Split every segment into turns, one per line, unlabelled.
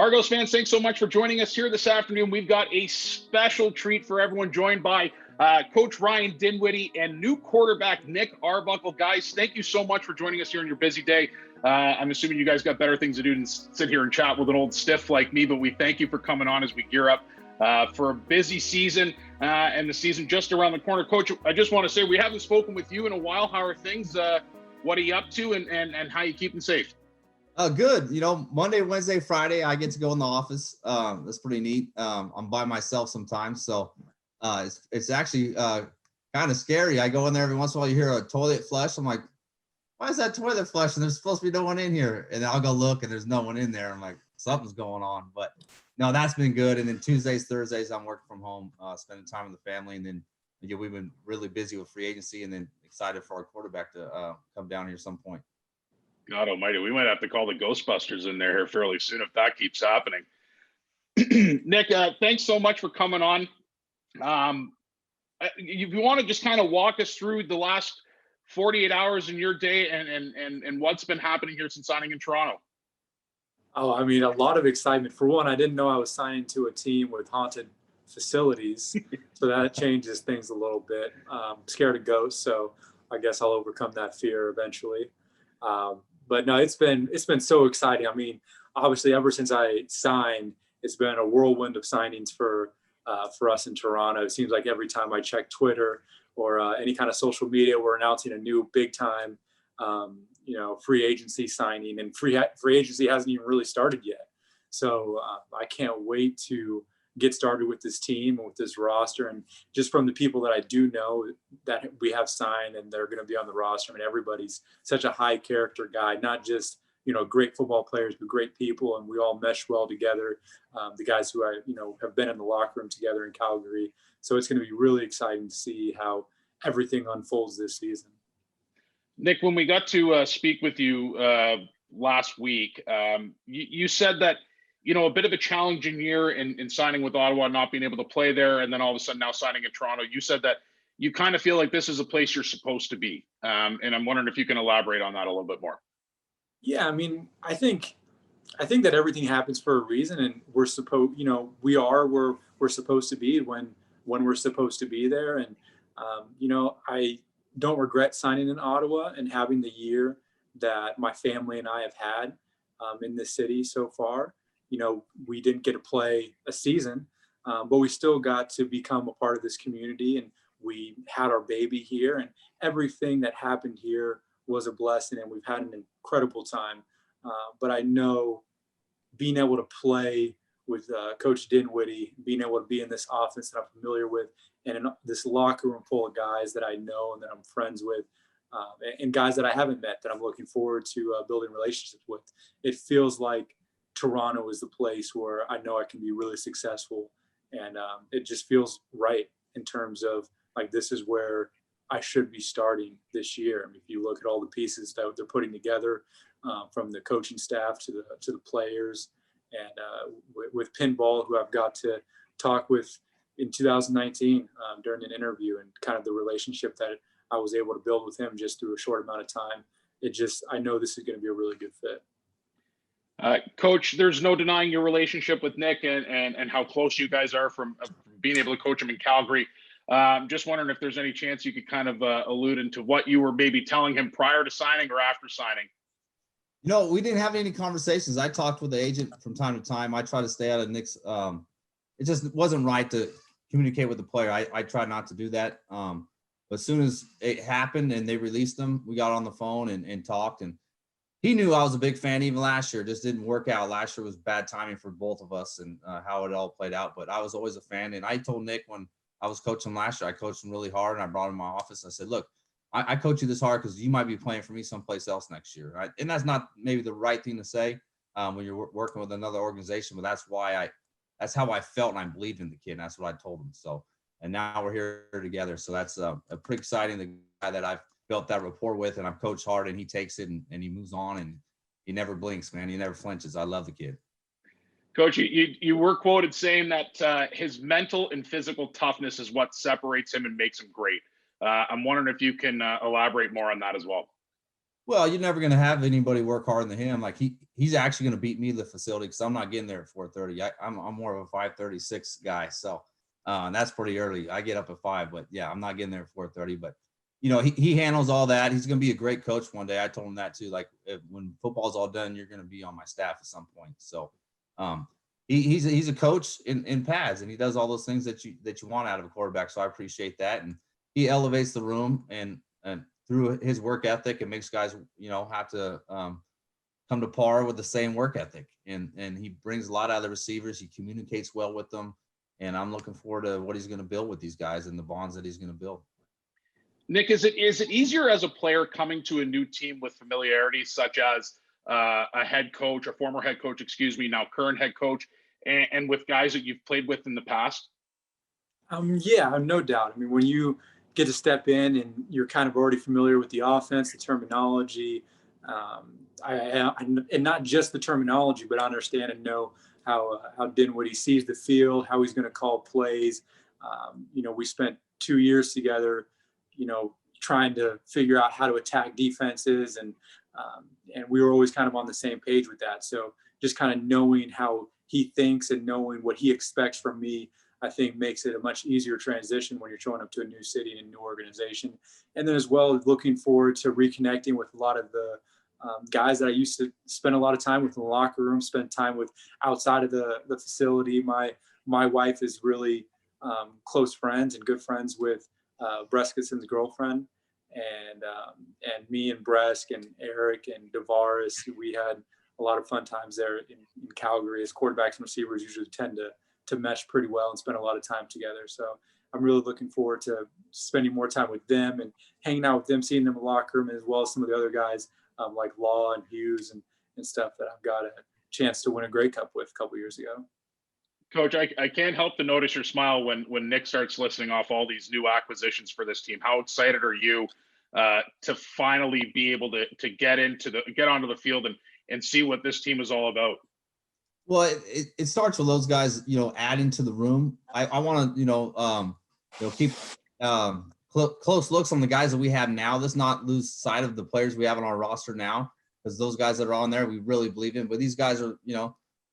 Argos fans, thanks so much for joining us here this afternoon. We've got a special treat for everyone, joined by Coach Ryan Dinwiddie and new quarterback Nick Arbuckle. Guys, thank you so much for joining us here on your busy day. I'm assuming you guys got better things to do than sit here and chat with an old stiff like me, but we thank you for coming on as we gear up for a busy season and the season just around the corner. Coach, I just want to say we haven't spoken with you in a while. How are things? What are you up to, and how are you keeping safe?
Good. Monday, Wednesday, Friday, I get to go in the office. That's pretty neat. I'm by myself sometimes. So it's actually kind of scary. I go in there every once in a while, you hear a toilet flush. I'm like, why is that toilet flush? And there's supposed to be no one in here. And I'll go look and there's no one in there. I'm like, something's going on. But no, that's been good. And then Tuesdays, Thursdays, I'm working from home, spending time with the family. And then we've been really busy with free agency and then excited for our quarterback to come down here some point.
God almighty, we might have to call the Ghostbusters in there here fairly soon if that keeps happening. Nick, thanks so much for coming on. If you want to just kind of walk us through the last 48 hours in your day and what's been happening here since signing in Toronto.
Oh, I mean, a lot of excitement. For one, I didn't know I was signing to a team with haunted facilities, so that changes things a little bit. Scared of ghosts, so I guess I'll overcome that fear eventually. But no, it's been so exciting. I mean, obviously, ever since I signed, it's been a whirlwind of signings for us in Toronto. It seems like every time I check Twitter or any kind of social media, we're announcing a new big time, free agency signing, and free agency hasn't even really started yet. So I can't wait to get started with this team and with this roster. And just from the people that I do know that we have signed and they're going to be on the roster, I mean, everybody's such a high character guy, not just, great football players, but great people. And we all mesh well together. The guys who have been in the locker room together in Calgary. So it's going to be really exciting to see how everything unfolds this season.
Nick, when we got to speak with you last week, you said that, a bit of a challenging year in signing with Ottawa, not being able to play there, and then all of a sudden now signing in Toronto. You said that you kind of feel like this is a place you're supposed to be. And I'm wondering if you can elaborate on that a little bit more.
Yeah, I mean, I think that everything happens for a reason, and we're supposed, we are where we're supposed to be when we're supposed to be there. And, I don't regret signing in Ottawa and having the year that my family and I have had in this city so far. We didn't get to play a season, but we still got to become a part of this community, and we had our baby here, and everything that happened here was a blessing, and we've had an incredible time. But I know being able to play with Coach Dinwiddie, being able to be in this offense that I'm familiar with, and in this locker room full of guys that I know and that I'm friends with, and guys that I haven't met that I'm looking forward to building relationships with, it feels like Toronto is the place where I know I can be really successful. And it just feels right in terms of like, this is where I should be starting this year. I mean, if you look at all the pieces that they're putting together, from the coaching staff to the players, and with Pinball, who I've got to talk with in 2019 during an interview, and kind of the relationship that I was able to build with him just through a short amount of time. I know this is going to be a really good fit.
Coach, there's no denying your relationship with Nick and how close you guys are from being able to coach him in Calgary. Just wondering if there's any chance you could kind of allude into what you were maybe telling him prior to signing or after signing.
We didn't have any conversations. I talked with the agent from time to time. I try to stay out of Nick's. It just wasn't right to communicate with the player. I tried not to do that. But as soon as it happened and they released him, we got on the phone and talked. And he knew I was a big fan even last year. It just didn't work out. Last year was bad timing for both of us and how it all played out. But I was always a fan. And I told Nick when I was coaching him last year, I coached him really hard, and I brought him in my office. I said, look, I coach you this hard because you might be playing for me someplace else next year. Right? And that's not maybe the right thing to say when you're working with another organization, but that's how I felt, and I believed in the kid. And that's what I told him. So, and now we're here together. So that's pretty exciting. The guy that I've built that rapport with, and I've coached hard, and he takes it and he moves on, and he never blinks, man. He never flinches. I love the kid.
Coach, you were quoted saying that his mental and physical toughness is what separates him and makes him great. I'm wondering if you can elaborate more on that as well.
Well, you're never going to have anybody work harder than him. Like he's actually going to beat me to the facility because I'm not getting there at 4:30. I'm more of a 5:36 guy. So and that's pretty early. I get up at 5, but yeah, I'm not getting there at 4:30. But he handles all that. He's going to be a great coach one day. I told him that too. Like when football's all done, you're going to be on my staff at some point. So he's a coach in pads, and he does all those things that you want out of a quarterback. So I appreciate that, and he elevates the room and through his work ethic, it makes guys have to come to par with the same work ethic, and he brings a lot out of the receivers. He communicates well with them, and I'm looking forward to what he's going to build with these guys and the bonds that he's going to build.
Nick, is it easier as a player coming to a new team with familiarity, such as a former head coach, now current head coach, and with guys that you've played with in the past?
Yeah, no doubt. I mean, when you get to step in and you're kind of already familiar with the offense, the terminology, and not just the terminology, but understand and know how Dinwiddie sees the field, how he's going to call plays. We spent 2 years together, trying to figure out how to attack defenses, and we were always kind of on the same page with that. So just kind of knowing how he thinks and knowing what he expects from me, I think makes it a much easier transition when you're showing up to a new city and a new organization. And then as well, looking forward to reconnecting with a lot of the guys that I used to spend a lot of time with in the locker room, spend time with outside of the facility. My wife is really close friends and good friends with Breskison's girlfriend, and me and Bresk and Eric and Davaris, we had a lot of fun times there in Calgary, as quarterbacks and receivers usually tend to mesh pretty well and spend a lot of time together. So I'm really looking forward to spending more time with them and hanging out with them, seeing them in the locker room, as well as some of the other guys like Law and Hughes and stuff that I've got a chance to win a Grey Cup with a couple years ago.
Coach, I can't help to notice your smile when Nick starts listing off all these new acquisitions for this team. How excited are you to finally be able to get onto the field and see what this team is all about?
Well, it starts with those guys, adding to the room. I want to, keep close looks on the guys that we have now. Let's not lose sight of the players we have on our roster now, because those guys that are on there, we really believe in. But these guys are,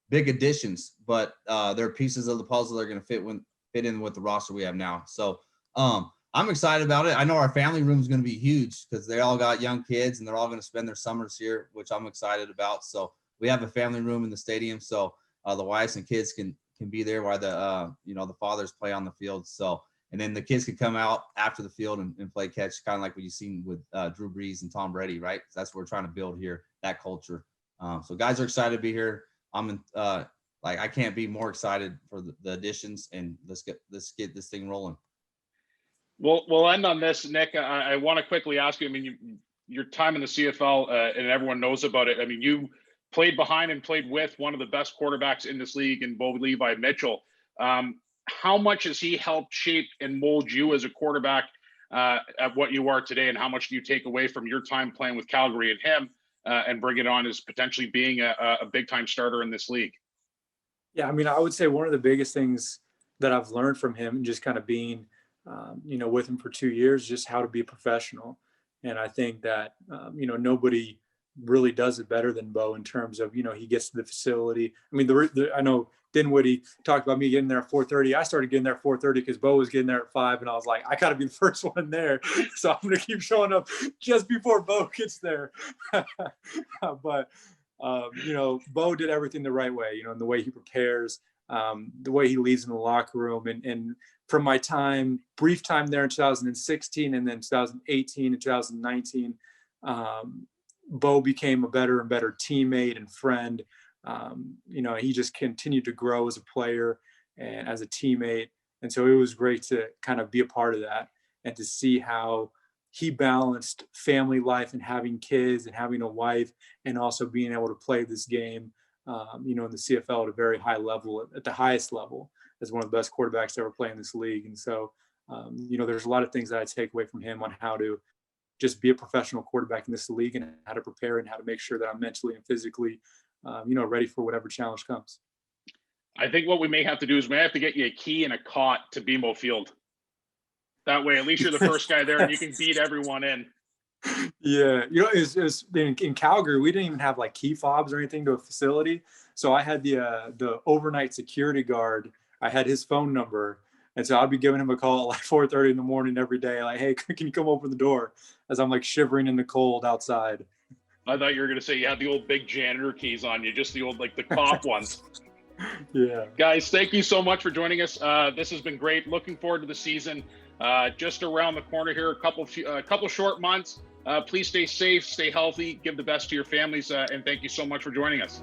big additions, but they're pieces of the puzzle that are going to fit in with the roster we have now. So I'm excited about it. I know our family room is going to be huge because they all got young kids and they're all going to spend their summers here, which I'm excited about. So we have a family room in the stadium, so the wives and kids can be there while the fathers play on the field. So, and then the kids can come out after the field and play catch, kind of like what you've seen with Drew Brees and Tom Brady, right? That's what we're trying to build here, that culture. So guys are excited to be here. I can't be more excited for the additions, and let's get this thing rolling.
We'll end on this, Nick. I want to quickly ask you. I mean, your time in the CFL, and everyone knows about it. I mean, you played behind and played with one of the best quarterbacks in this league, in Bo Levi Mitchell. How much has he helped shape and mold you as a quarterback at what you are today, and how much do you take away from your time playing with Calgary and him, and bring it on as potentially being a big-time starter in this league?
Yeah, I mean, I would say one of the biggest things that I've learned from him, just kind of being, with him for 2 years, just how to be a professional. And I think that, nobody really does it better than Bo in terms of, he gets to the facility. I mean, I know Dinwiddie talked about me getting there at 4:30. I started getting there at 4:30 because Bo was getting there at 5, and I was like, I got to be the first one there. So I'm going to keep showing up just before Bo gets there. But, Bo did everything the right way, in the way he prepares, the way he leads in the locker room. And from my brief time there in 2016 and then 2018 and 2019, Bo became a better and better teammate and friend. He just continued to grow as a player and as a teammate. And so it was great to kind of be a part of that and to see how he balanced family life and having kids and having a wife, and also being able to play this game, in the CFL at a very high level, at the highest level, as one of the best quarterbacks to ever play in this league. And so, there's a lot of things that I take away from him on how to just be a professional quarterback in this league, and how to prepare and how to make sure that I'm mentally and physically, ready for whatever challenge comes.
I think what we may have to do is we may have to get you a key and a cot to BMO Field. That way, at least you're the first guy there and you can beat everyone in.
Yeah, it was in Calgary. We didn't even have like key fobs or anything to a facility, so I had the overnight security guard. I had his phone number, and so I'd be giving him a call at like 4:30 in the morning every day, like, "Hey, can you come open the door?" As I'm like shivering in the cold outside.
I thought you were going to say you had the old big janitor keys on you, just the old, like the cop ones.
Yeah.
Guys, thank you so much for joining us. This has been great. Looking forward to the season. Just around the corner here, a couple short months. Please stay safe, stay healthy, give the best to your families, and thank you so much for joining us.